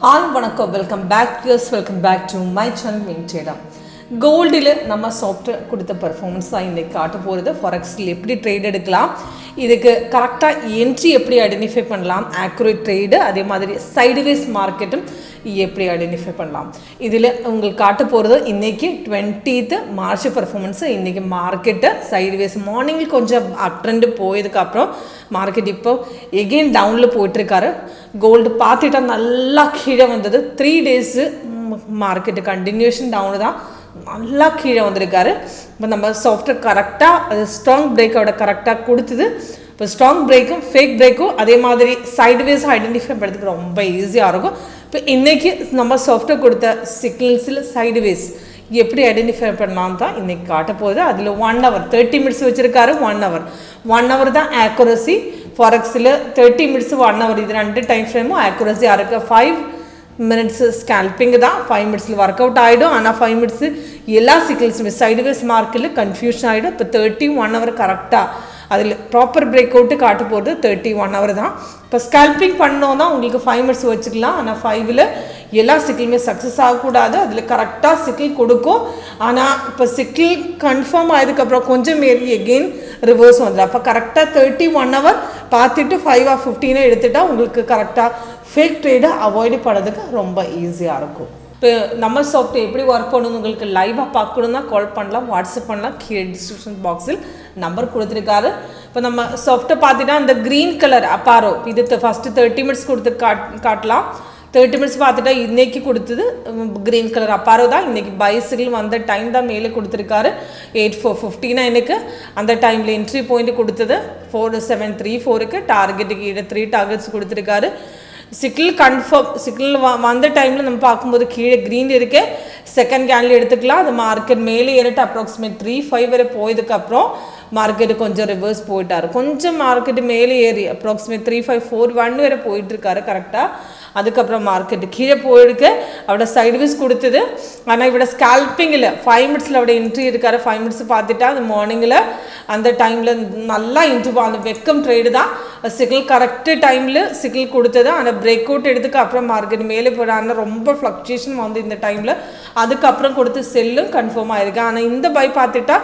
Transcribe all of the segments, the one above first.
All vanakkam, welcome back viewers, welcome back to my channel WinTrader. Gold நம்ம soft கொடுத்த performance தான் இன்னைக்கு காட்ட போகிறது. ஃபாரெக்ஸில் எப்படி ட்ரேட் எடுக்கலாம், இதுக்கு கரெக்டாக என்ட்ரி எப்படி ஐடென்டிஃபை பண்ணலாம், ஆக்யூரேட் ட்ரேடு, அதே மாதிரி சைடுவேஸ் மார்க்கெட்டும் எப்படி ஐடென்டிஃபை பண்ணலாம். இதில் உங்களுக்கு காட்ட போகிறது இன்றைக்கி 20th மார்ச் பெர்ஃபார்மன்ஸு. இன்றைக்கி மார்க்கெட்டு சைடுவேஸ் மார்னிங்கில் கொஞ்சம் அப் ட்ரெண்டு போயதுக்கப்புறம் மார்க்கெட் இப்போ எகெயின் டவுனில் போயிட்டுருக்காரு. கோல்டு பார்த்துட்டா நல்லா கீழே வந்தது. 3 days மார்க்கெட்டு கண்டினியூஷன் டவுனு தான், நல்லா கீழே வந்திருக்காரு. இப்போ நம்ம சாஃப்ட்வேர் கரெக்டாக அது ஸ்ட்ராங் பிரேக்கோட கரெக்டாக கொடுத்துது. இப்போ ஸ்ட்ராங் பிரேக்கும் ஃபேக் பிரேக்கும் அதே மாதிரி சைடுவேஸ் ஐடென்டிஃபை பண்ணுறதுக்கு ரொம்ப ஈஸியாக இருக்கும். இப்போ இன்றைக்கி நம்ம சாஃப்ட்வேர் கொடுத்த சிக்னல்ஸில் சைடுவேஸ் எப்படி ஐடென்டிஃபை பண்ணலாம் தான் இன்றைக்கி காட்ட போகுது. அதில் 1 hour 30 minutes வச்சுருக்காரு. 1 hour தான் ஆக்குரசி. ஃபாரெக்ஸில் 30 minutes 1 hour இது 2 டைம் ஃப்ரேமும் ஆக்குரஸியாக இருக்குது. 5 minutes ஸ்கேல்பிங் தான். 5 minutes ஒர்க் அவுட் ஆகிடும். ஆனால் 5 minutes எல்லா சிக்கிள்ஸுமே சைடுவேஸ் மார்க்கில் கன்ஃபியூஷன் ஆகிடும். இப்போ 1 hour கரெக்டாக அதில் ப்ராப்பர் பிரேக் அவுட்டு காட்ட போகிறது 1 hour தான். இப்போ ஸ்கேல்பிங் பண்ணோன்னா உங்களுக்கு 5 minutes வச்சுக்கலாம். ஆனால் 5ல் எல்லா சிக்கிளுமே சக்ஸஸ் ஆகக்கூடாது. அதில் கரெக்டாக சிக்கிள் கொடுக்கும். ஆனால் இப்போ சிக்கிள் கன்ஃபார்ம் ஆயதுக்கப்புறம் கொஞ்சம் மாரி எகெயின் ரிவர்ஸ் வந்துடும். அப்போ கரெக்டாக 1 hour பார்த்துட்டு 5 or 15 எடுத்துட்டா உங்களுக்கு கரெக்டாக ஃபேக் ட்ரேடை அவாய்டு பண்ணுறதுக்கு ரொம்ப ஈஸியாக இருக்கும். இப்போ நம்ம சாஃப்ட்வேர் எப்படி ஒர்க் பண்ணணும் உங்களுக்கு லைவாக பார்க்கணுன்னா கால் பண்ணலாம், வாட்ஸ்அப் பண்ணலாம். கீழே டிஸ்கிரிப்ஷன் பாக்ஸில் நம்பர் கொடுத்துருக்காரு. இப்போ நம்ம சாஃப்ட்வேர் பார்த்துட்டா அந்த க்ரீன் கலர் அப்பாரோ இது ஃபஸ்ட்டு 30 minutes கொடுத்து காட்டலாம். 30 minutes பார்த்துட்டா இன்றைக்கி கொடுத்தது க்ரீன் கலர் அப்பாரோ தான். இன்றைக்கி பைசிக்கிள் வந்த டைம் தான் மேலே கொடுத்துருக்காரு. 8:59 அந்த டைமில் என்ட்ரி பாயிண்ட் கொடுத்தது 4734 டார்கெட்டுக்கு 3 டார்கெட்ஸ் கொடுத்துருக்காரு. சிக்கிள் கன்ஃபார்ம் சிக்கிள் வந்த டைமில் நம்ம பார்க்கும்போது கீழே க்ரீன் இருக்கு. செகண்ட் கேண்டில் எடுத்துக்கலாம். அது மார்க்கெட் மேலே ஏறிட்டு அப்ராக்சிமேட் 3.5 வரை போயதுக்கப்புறம் மார்க்கெட்டு கொஞ்சம் ரிவர்ஸ் போயிட்டார். கொஞ்சம் மார்க்கெட்டு மேலே ஏறி அப்ராக்சிமேட் 3.541 வரை போயிட்டுருக்காரு கரெக்டாக. அதுக்கப்புறம் மார்க்கெட்டு கீழே போயிருக்கு. அவட சைடுவேஸ் கொடுத்தது. ஆனால் இவட ஸ்கேல்பிங் இல்லை. 5 minutes அவட என்ட்ரி இருக்காரு. 5 minutes பார்த்துட்டா அது மார்னிங்கில் அந்த டைமில் நல்லா இன்ட்ரி அந்த வெக்கம் ட்ரேடு தான். சிக்கிள் கரெக்டு டைமில் சிக்கிள் கொடுத்தது. ஆனால் பிரேக் அவுட் எடுத்துக்கு அப்புறம் மார்க்கெட் மேலே போயிடாங்க. ரொம்ப ஃப்ளக்சுவேஷன் வந்து இந்த டைமில் அதுக்கப்புறம் கொடுத்து செல்லும் கன்ஃபார்ம் ஆயிருக்கு. ஆனால் இந்த பை பார்த்துட்டா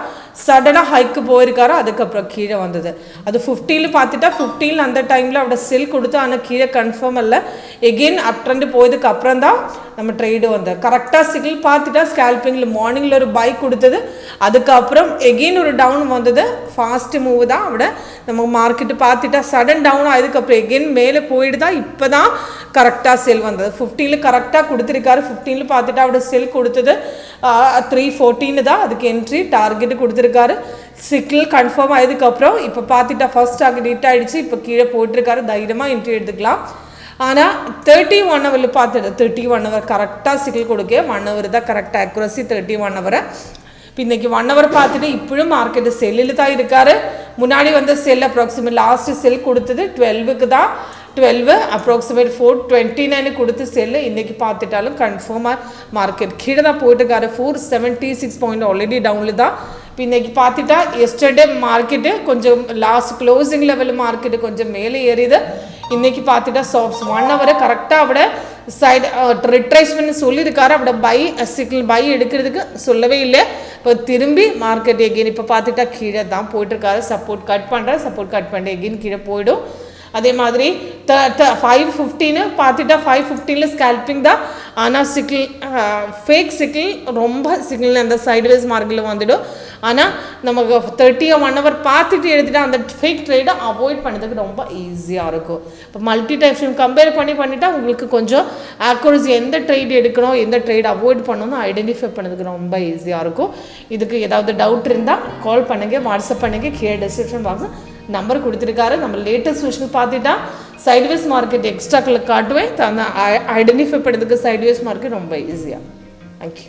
சடனாக ஹைக்கு போயிருக்காரு. அதுக்கப்புறம் கீழே வந்தது. அது 50 பார்த்துட்டா 50 அந்த டைமில் அவட செல் கொடுத்து ஆனால் கீழே கன்ஃபார்ம் இல்லை. எகெயின் அப் ட்ரெண்டு போயதுக்கு அப்புறம் தான் நம்ம ட்ரேடு வந்தது. கரெக்டாக சிக்கிள் பார்த்துட்டா ஸ்கேல்பிங்கில் மார்னிங்கில் ஒரு பை கொடுத்தது. அதுக்கப்புறம் எகெயின் ஒரு டவுன் வந்தது. ஃபாஸ்ட் மூவ் தான் அவட நம்ம மார்க்கெட்டு பார்த்துட்டா சடன் டவுன் ஆகுதுக்கப்புறம் எகெயின் மேலே போயிட்டு தான் இப்போ தான் கரெக்டாக செல் வந்தது. 50 கரெக்டாக கொடுத்துருக்காரு. 50 பார்த்துட்டு அவட செல் கொடுத்தது 314 தான். அதுக்கு என்ட்ரி டார்கெட்டு கொடுத்துருக்காரு. சிக்கிள் கன்ஃபார்ம் ஆயதுக்கப்புறம் இப்போ பார்த்துட்டா ஃபர்ஸ்ட் டார்கெட் ஹிட் ஆகிடுச்சு. இப்போ கீழே போயிட்டுருக்காரு. தைரியமாக என்ட்ரி எடுத்துக்கலாம். ஆனால் 31 hour பார்த்துட்டு 31 hour கரெக்டாக சிக்கிள் கொடுக்க 1 hour தான் கரெக்டாக ஆக்குரஸி 31 hour. இப்போ இன்றைக்கி 1 hour பார்த்துட்டு இப்போயும் மார்க்கெட்டு செல்லில் தான் இருக்காரு. முன்னாடி வந்து செல் அப்ராக்சிமேட் லாஸ்ட்டு செல் கொடுத்தது 12க்கு தான். 12 அப்ராக்சிமேட் 429 கொடுத்து செல்லு. இன்றைக்கி பார்த்துட்டாலும் கன்ஃபார்மாக மார்க்கெட் கீழே தான் போயிட்டுருக்காரு. 476 பாயிண்ட் ஆல்ரெடி டவுனில் தான். இப்போ இன்றைக்கி பார்த்துட்டா எஸ்டர்டே மார்க்கெட்டு கொஞ்சம் லாஸ்ட் க்ளோசிங் லெவல் மார்க்கெட்டு கொஞ்சம் மேலே ஏறிது. இன்றைக்கி பார்த்துட்டா 1 hour கரெக்டாக அவட சைடு ரிட்ரேஸ்மெண்ட் சொல்லியிருக்காரு. அவட பை சிக்கிள் பை எடுக்கிறதுக்கு சொல்லவே இல்லை. இப்போ திரும்பி மார்க்கெட் எகெயின் இப்போ பார்த்துட்டா கீழே தான் போயிட்டுருக்காரு. சப்போர்ட் கட் பண்ணுற சப்போர்ட் கட் பண்ண எகெயின் கீழே போயிடும். அதே மாதிரி 5:15 பார்த்துட்டா 5:15 ஸ்கேல்பிங் தான். ஆனால் சிக்கிள் ஃபேக் சிக்கிள் ரொம்ப சிக்கிள் அந்த சைடுவேஸ் மார்க்கெட்டில் வந்துடும். ஆனால் நமக்கு 1 hour பார்த்துட்டு எடுத்துகிட்டா அந்த ஃபேக் ட்ரேடை அவாய்ட் பண்ணுறதுக்கு ரொம்ப ஈஸியாக இருக்கும். இப்போ மல்டி டைப்ஸ் கம்பேர் பண்ணிட்டா உங்களுக்கு கொஞ்சம் ஆக்குரஸி எந்த ட்ரேட் எடுக்கணும் எந்த ட்ரேட் அவாய்ட் பண்ணணும்னு ஐடென்டிஃபை பண்ணுறதுக்கு ரொம்ப ஈஸியாக இருக்கும். இதுக்கு ஏதாவது டவுட் இருந்தால் கால் பண்ணுங்கள், வாட்ஸ்அப் பண்ணுங்கள். கீழே டிஸ்கிரிப்ஷன் பாக்ஸ் நம்பர் கொடுத்துருக்காரு. நம்ம லேட்டஸ்ட் விஷயம் பார்த்துட்டா சைடுவேஸ் மார்க்கெட் எக்ஸ்ட்ராக்களை காட்டுவேன். ஐடென்டிஃபை பண்ணுறதுக்கு சைடுவேஸ் மார்க்கெட் ரொம்ப ஈஸியாக. தேங்க்யூ.